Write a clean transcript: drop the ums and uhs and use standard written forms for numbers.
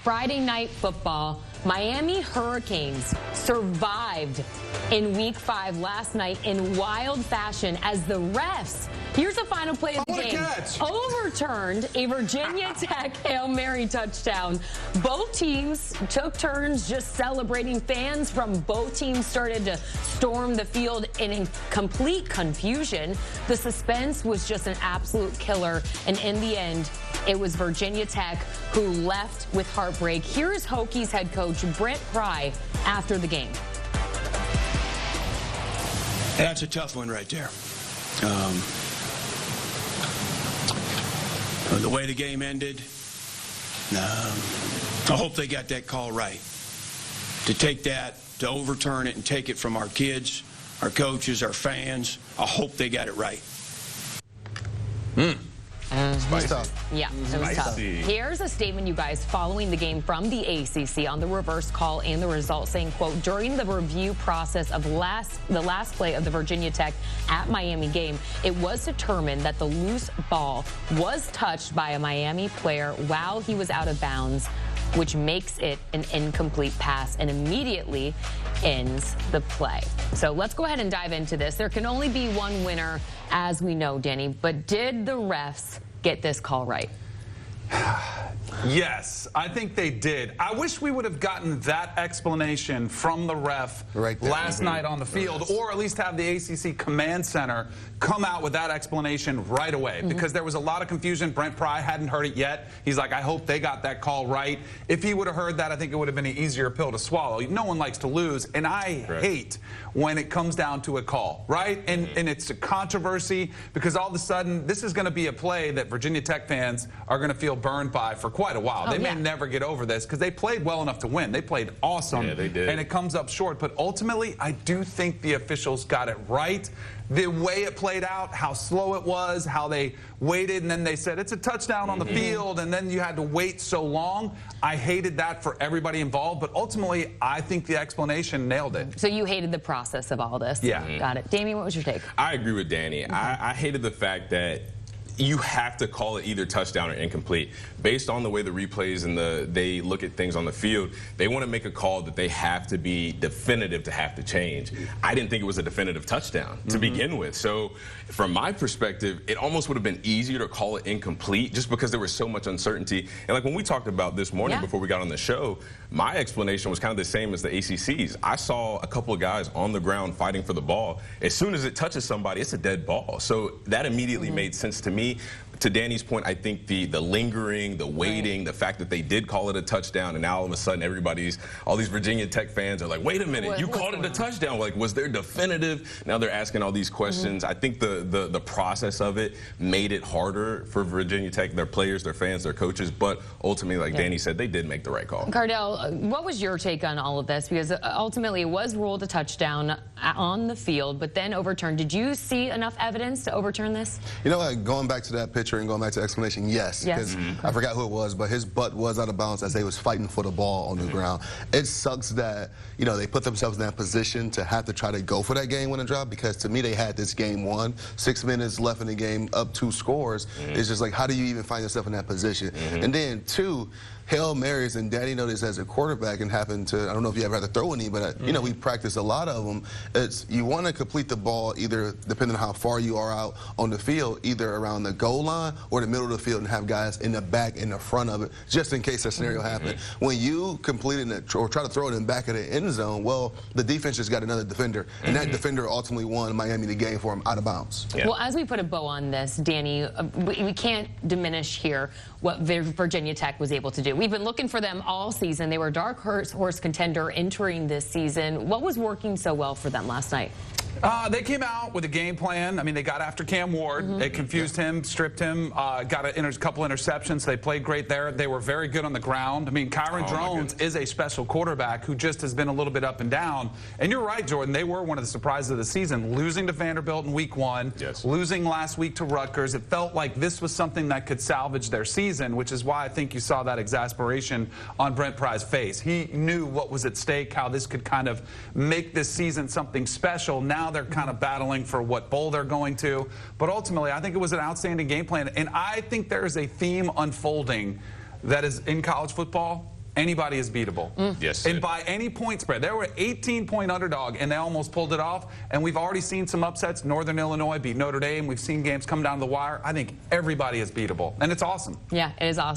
Friday Night Football. Miami Hurricanes survived in Week 5 last night in wild fashion as the refs, here's the final play of the game, overturned a Virginia Tech Hail Mary touchdown. Both teams took turns just celebrating. Fans from both teams started to storm the field in complete confusion. The suspense was just an absolute killer, and in the end, it was Virginia Tech who left with heartbreak. Here is Hokies head coach Brent Pry after the game. That's a tough one right there. The way the game ended, I hope they got that call right. To take that, to overturn it and take it from our kids, our coaches, our fans, I hope they got it right. Spicy. Tough. Yeah, it was tough. Here's a statement, you guys, following the game from the ACC on the reverse call and the result, saying, quote, during the review process of the last play of the Virginia Tech at Miami game, it was determined that the loose ball was touched by a Miami player while he was out of bounds, which makes it an incomplete pass and immediately ends the play. So let's go ahead and dive into this. There can only be one winner, as we know, Danny, but did the refs get this call right? Yes, I think they did. I wish we would have gotten that explanation from the ref last night on the field, or at least have the ACC Command Center come out with that explanation right away, because there was a lot of confusion. Brent Pry hadn't heard it yet. He's like, I hope they got that call right. If he would have heard that, I think it would have been an easier pill to swallow. No one likes to lose, and I hate when it comes down to a call, right? And it's a controversy, because all of a sudden, this is going to be a play that Virginia Tech fans are going to feel burned by for quite a while. They may never get over this, because they played well enough to win. They played awesome. Yeah, they did. And it comes up short. But ultimately, I do think the officials got it right. The way it played out, how slow it was, how they waited, and then they said it's a touchdown on the field, and then you had to wait so long. I hated that for everybody involved, but ultimately, I think the explanation nailed it. So you hated the process of all this? Yeah. Got it. Damien, what was your take? I agree with Danny. I hated the fact that you have to call it either touchdown or incomplete. Based on the way the replays and they look at things on the field, they want to make a call that they have to be definitive to have to change. I didn't think it was a definitive touchdown to begin with. So from my perspective, it almost would have been easier to call it incomplete just because there was so much uncertainty. And like when we talked about this morning before we got on the show, my explanation was kind of the same as the ACC's. I saw a couple of guys on the ground fighting for the ball. As soon as it touches somebody, it's a dead ball. So that immediately made sense to me. To Danny's point, I think the lingering, the waiting, the fact that they did call it a touchdown, and now all of a sudden all these Virginia Tech fans are like, wait a minute, you called it a touchdown. Like, was there definitive? Now they're asking all these questions. I think the process of it made it harder for Virginia Tech, their players, their fans, their coaches, but ultimately, like Danny said, they did make the right call. Cardale, what was your take on all of this? Because ultimately it was ruled a touchdown on the field, but then overturned. Did you see enough evidence to overturn this? You know what, going back to that picture and going back to the explanation, yes. Because I forgot who it was, but his butt was out of bounds as they was fighting for the ball on the ground. It sucks that, you know, they put themselves in that position to have to try to go for that game-winning drive, because to me they had this game won. 6 minutes left in the game, up 2 scores. It's just like, how do you even find yourself in that position? And then 2, Hail Marys, and Daddy noticed as a quarterback and happened to, I don't know if you ever had to throw any, but you know, we practice a lot of them. It's, you want to complete the ball either, depending on how far you are out on the field, either around the goal line or the middle of the field, and have guys in the back, in the front of it, just in case that scenario happened. When you complete it or try to throw it in the back of the end zone, well, the defense just got another defender, and that defender ultimately won Miami the game for him out of bounds. Well, as we put a bow on this, Danny, we can't diminish here what Virginia Tech was able to do. We've been looking for them all season. They were a dark horse contender entering this season. What was working so well for them last night? They came out with a game plan. I mean, they got after Cam Ward. They confused him, stripped him, got a couple interceptions. They played great there. They were very good on the ground. I mean, Kyron Jones is a special quarterback who just has been a little bit up and down. And you're right, Jordan. They were one of the surprises of the season, losing to Vanderbilt in week 1, losing last week to Rutgers. It felt like this was something that could salvage their season, which is why I think you saw that exasperation on Brent Pry's face. He knew what was at stake, how this could kind of make this season something special. Now they're kind of battling for what bowl they're going to. But ultimately, I think it was an outstanding game plan. And I think there is a theme unfolding that is in college football anybody is beatable. Yes. And by any point spread. They were an 18-point underdog, and they almost pulled it off. And we've already seen some upsets. Northern Illinois beat Notre Dame. We've seen games come down to the wire. I think everybody is beatable, and it's awesome. Yeah, it is awesome.